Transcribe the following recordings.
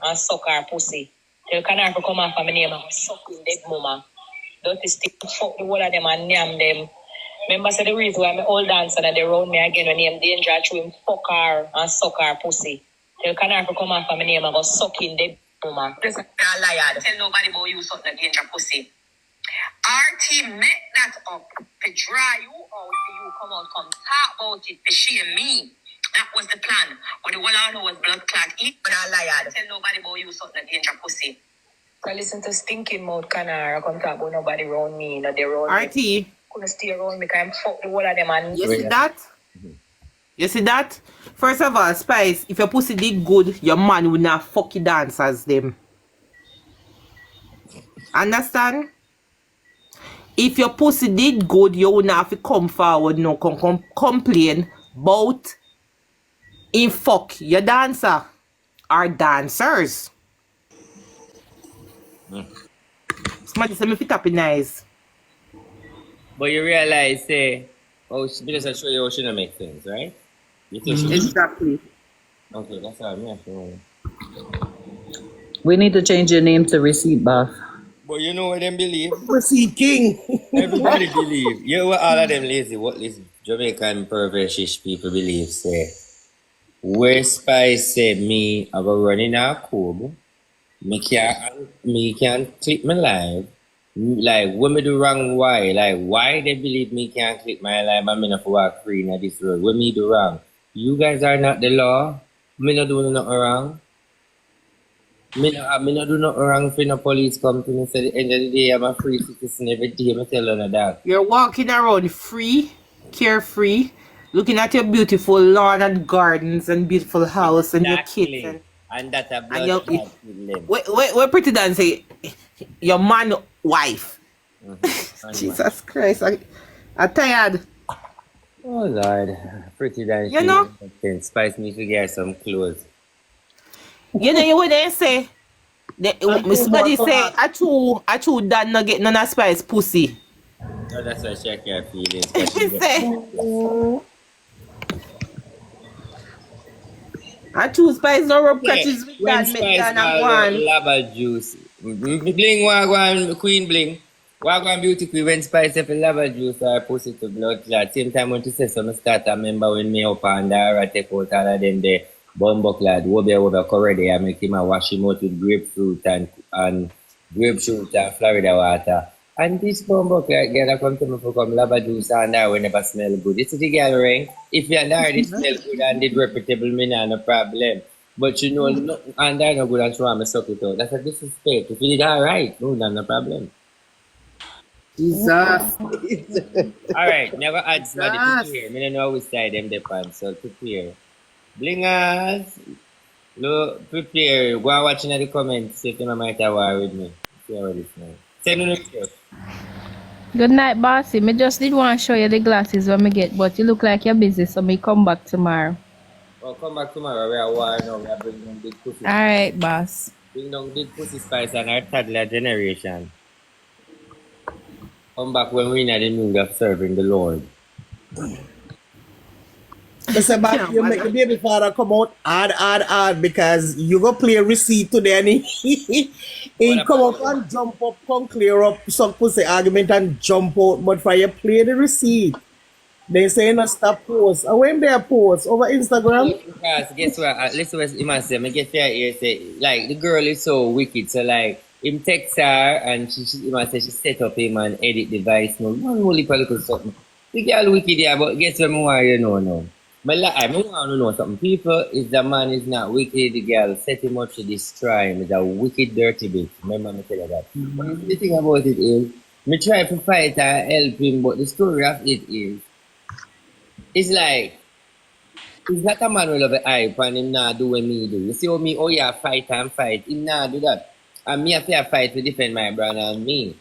and suck her pussy. Tell Canary to come off of my name and suck in dead mama. Dirty stick, fuck the whole of them and name them. Remember, say the reason why my old dancer and they round me again when name danger to him fuck her and suck her pussy. Tell Canary to come off of my name and go suck in dead mama. This is a liar. Tell nobody about you suck the danger pussy. RT met that up to dry you out for you come out, come talk about it, to shame me. That was the plan. But the one I know was blood clot. Even a liar. Tell nobody about you something that danger pussy. I listen to stinking mouth Canara come talk about nobody around me, not they around RT. me. Couldn't stay around me because I'm fuck the whole of them and you see that? You see that? First of all, Spice, if your pussy did good, your man would not fuck you dance as them. Understand? If your pussy did good, you would not have to come forward, no complain about in fuck your dancer or dancers. Somebody say me fit up in eyes. But you realize, say, oh, she just show you how she don't make sense, right? Exactly. Okay, that's all I'm saying. We need to change your name to Receipt Bath. But you know what them believe? Receipt King. Everybody believe. You know what all of them lazy, what these Jamaican perversish people believe, say, where Spice say me I go running a cube, me can't click my live. Like when me do wrong why? Like why they believe me can't click my live and me not walk free in this road? When me do wrong? You guys are not the law. Me not doing nothing wrong. Me not do nothing wrong for no police come to me. So at the end of the day I'm a free citizen every day. I tell you that. You're walking around free, carefree, looking at your beautiful lawn and gardens and beautiful house and your kids. And that's a blood. Wait, pretty dance say your man wife. Jesus Christ, I'm tired. Oh Lord, pretty dance. You know? Spice me to get some clothes. You know you wouldn't say somebody say I true dad not get none of Spice pussy. Oh, that's why she can't feel it. I choose Spice no rub catches with that make that and one. Lava juice. Bling wagwan queen bling. Wagwan beauty queen when Spice if lava juice or pussy to blood clot. Same time when she says so I start a member when me up and I take out all of them the bumbo clad over correct I make him a wash him out with grapefruit and grapefruit and Florida water. And this bumbo clad girl come to me for come lava juice and I will never smell good. You see the girl ring? If you're not it smell good and it's reputable, me no problem. But you know, no, and I no good and so I'm a suck it out. That's a disrespect. If you did alright, no problem. Jesus. Alright, never add somebody to here. I don't know which side them depend, so prepare. Blingers, look, prepare. Go and watch in the comments if you might have war with me. See how this now. Send me the Good night, bossy. Me just did want to show you the glasses when me get, but you look like you're busy, so me come back tomorrow. Oh, come back tomorrow. We are war now. We are bringing down big pussy. Alright, boss. Bring down big pussy Spice and our toddler generation. Come back when we're in the mood of serving the Lord. Mr. Back, you make the baby father come out hard because you go play receipt today and he come up and jump up, come clear up some pussy argument and jump out, but for you play the receipt. They say no stop post. And when they post over Instagram? Because guess what? Listen what he must say. I get there here say like the girl is so wicked. So like him text her and he must say she set up him and edit the voice note. One whole heap of little something. The girl wicked there, but guess what I want you know now? But like, I want to know something. People, if the man is not wicked, the girl set him up to destroy him. It's a wicked, dirty bitch. Remember me tell you that. But the thing about it is, me try to fight and help him, but the story of it is, it's like, he's not a man with a hype and him not do what me do. You see how me, oh yeah, fight and fight. Him not do that. And me have to fight to defend my brother and me.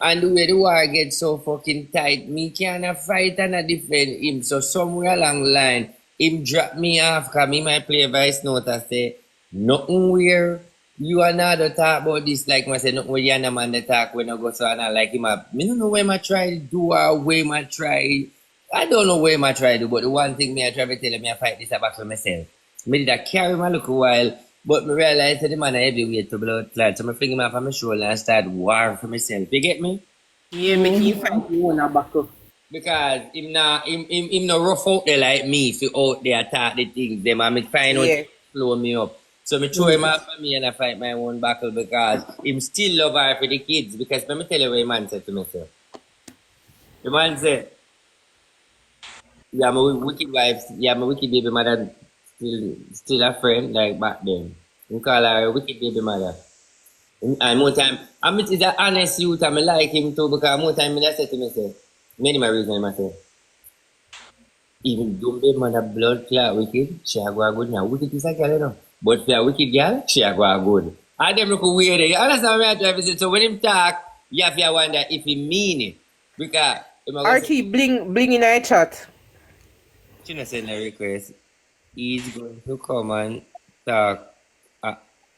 And the way the war gets so fucking tight, me can't fight and defend him. So somewhere along the line, him drop me off because me might play a voice note and say, nothing where you and I talk about this, like I say, nothing where you and a man talk when I go so and I like him up. Me don't know where I try to do or where I try. I don't know where I try to do, but the one thing me I try to tell him, I fight this back for myself. Me did I carry my look a while, But I realized that the man I heavyweight to blood clot. So I fling him off on my shoulder and start war for myself. You get me? Yeah, make him fight. Because him no rough out there like me if you out there attack the things them and me find out Yeah. slow me up. So me throw him off for me and I fight my own battle because him still love her for the kids. Because let me tell you what the man said to me, sir. The man said, yeah, my wicked wife, yeah, my wicked baby mother still a friend like back then. You call her a wicked baby mother. And more time, I mean, it's an honest youth and I like him too because more time I just say to myself, many my reasons I say, even though baby mother blood clot wicked, she a go good now. Wicked is a girl, you know. But for a wicked girl, she a go good. And them look weird. You understand what I'm trying to say? So when him talk, you have to wonder if he mean it. Because RT, bling in our chat. she not send a request. He's going to come and talk.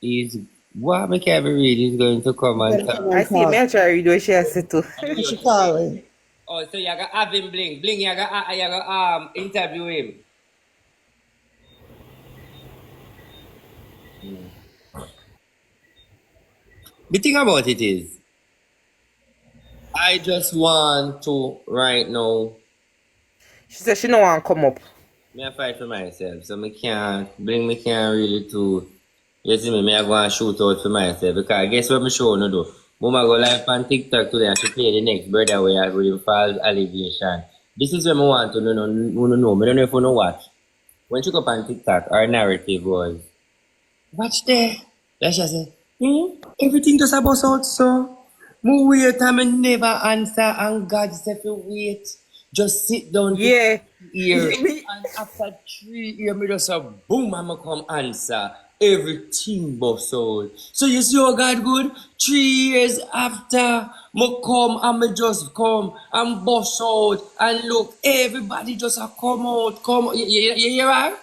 He's what I can't read. He's going to come and talk. I see me try read what she has said too. She calling. Oh, so you gotta have him bling. Bling, you gotta interview him. The thing about it is, I just want to right now. She said she don't want to come up. Me I fight for myself, so me can't really to. You see me, I go and shoot out for myself because guess what me show no do. Mama go live on TikTok today and she play the next brother where I will false allegation. This is what I want to know. I don't know if you know watch. When she go up on TikTok, our narrative was, watch there. Let's just say, everything just about out so. Me wait and me never answer and God said you wait. Just sit down. Yeah. Here. And after 3 years, me just a boom, I'ma come answer. Everything bust out. So you see how God good? 3 years after, me come and me just come and bust out. And look, everybody just a come out. You hear her?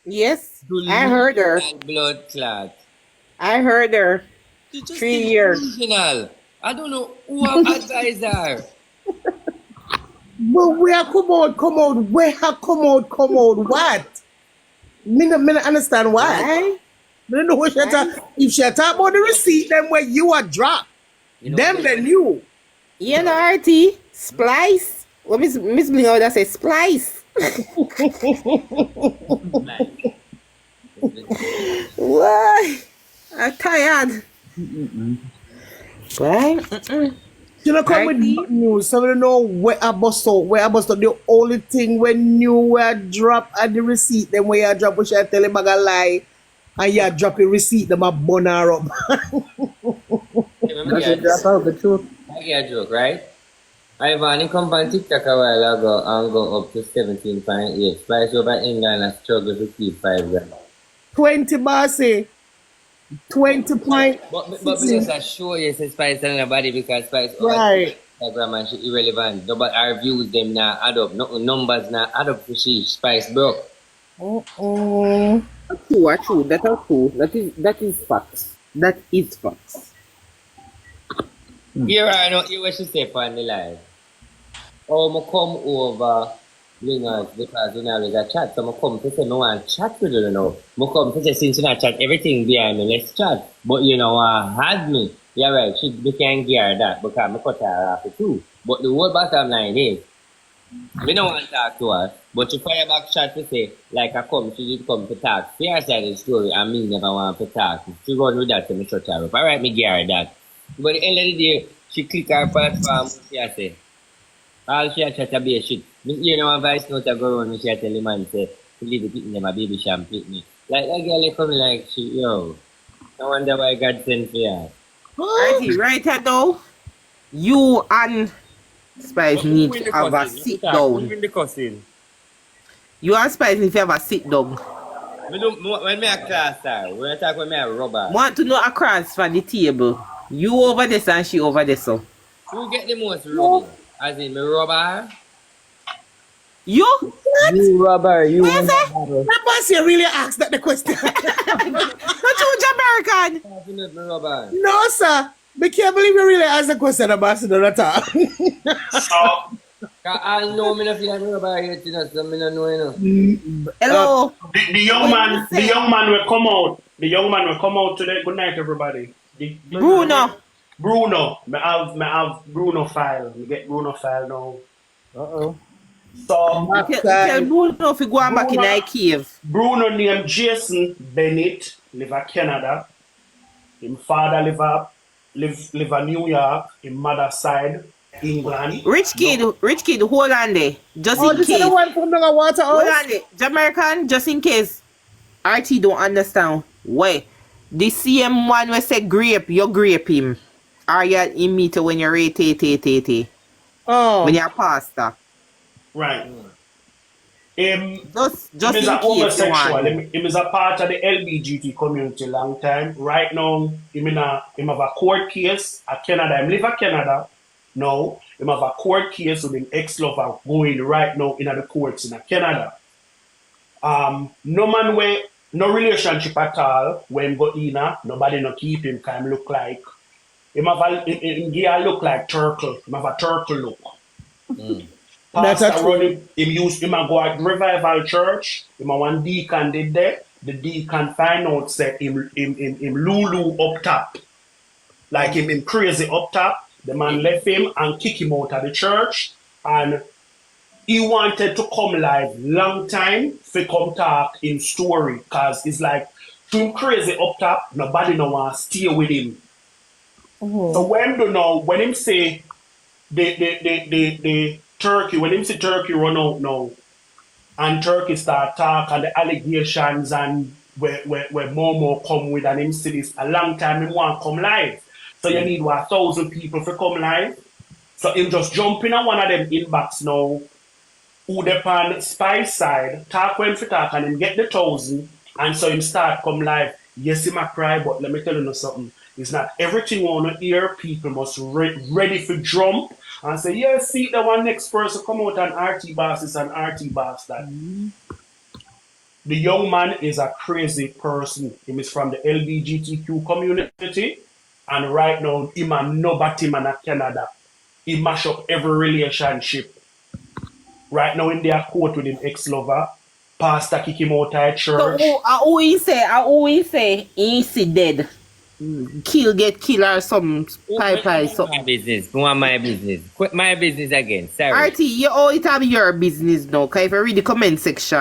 Yes, I heard her. Blood clot. I heard her. She just 3 years. delusional. I don't know who I'm advisor. But where come out, where come out, what? Me not understand why. Me don't know what she talk. If she talk about the receipt, then where you are dropped. You know Them what? then you. You know, RT, splice. What Miss Bling out there say splice. Why? I'm tired. Right? You know, come with good news. So we don't know where I bust out. The only thing when you were drop at the receipt, then where you drop, we should tell him a lie. And you drop a receipt, them a bun her up. I get a joke, right? Ivan, he come on TikTok a while ago and go up to 17.8. Spice over England and struggle to keep 5 grand. 20 bossy. 20 point. But because I show you say Spice telling nobody because Spice Right. Instagram and she irrelevant. But our views them now add up. No, numbers now add up for she. Spice broke. True. That are true. That is facts. That is facts. Here I know what she say on the live. Oh, I come over because we always a chat. So I come to say, no one chat with you now. I come to say, since you not chat everything behind me, let's chat. But you know, had me. Yeah, right. We can't gear that because I cut her off too. But the whole bottom line is, we don't want to talk to her. But she fire back chat to say, like I come, she did come to talk. See her side of the story, and me never want to talk. She run with that to me shut her up. Alright, me gear that. But at the end of the day, she click her platform, she say, all she a chat about shit. You know, a voice note a go around, she a tell the man, say, to leave it in them, a baby champagne me. Like, that girl come like, she, yo, I wonder why God sent for her. Right now, you and Spice need to have a sit down. Win the cussing. You and Spice need to have a sit down. When me a class star, when I talk when me a rubber. Want to know across from the table. You over this and she over this. So. Who get the most rubbing? As in me rubber? You? What? You rubber, you What is it? That boss you really asked that the question. Not you Jamaican. Me rubber. No, sir. I can't believe you really asked the question about it at all. I know me not feel like about it, you know, so me not know, you know. Hello. The young What man, you the say? young man will come out. The young man will come out today. Good night, everybody. Bruno. Bruno. Me have Bruno file. Me get Bruno file now. Uh-oh. So Tell Bruno if you go on back in the cave. Bruno named Jason Bennett, live in Canada. His father live in New York. His mother side, England. Rich kid, hold on there. Just Oh, in this is the case. one from the water Hold house? on there. Jamaican, just in case. RT don't understand. Why? The same one we say grape, you grape him. Or you in meet when you're when Oh. you're pastor. Right. Him Just is in a case you homosexual. want. Him is a part of the LBGT community long time. Right now, him have a court case at Canada. Him live in Canada now. Him have a court case with him ex-lover going right now in the courts in Canada. No man way, no relationship at all. When go in, nobody no keep him. Cause him look like him look like turtle. Him have a turtle look. Pastor run him a go at revival church. Him a one deacon did there. The deacon find out say him Lulu up top. Like him crazy up top. The man left him and kick him out of the church. And he wanted to come live long time for come talk in story. Cause it's like him crazy up top, nobody no want to stay with him. So when him say the Turkey, when him see Turkey run out now, and Turkey start talk and the allegations and where more come with, and him see this a long time him want come live. So you need 1,000 people to come live. So him just jump in on one of them inbox now, who the pan spy side, talk when for talk and him get the 1,000, and so him start come live. Yes, him a cry, but let me tell you something. It's not everything on here. People must ready for jump and say, yes, see the one next person come out and RT boss is an RT boss that. The young man is a crazy person. He is from the LGBTQ community, and right now him and nobody man in Canada. He mash up every relationship. Right now in their court with him ex-lover. Pastor kick him out of church. So I always say he dead. Get killed or some pie something. My business. Go on my business. Quit my business again. Sorry. RT, you always have your business now. Cause if you read the comment section.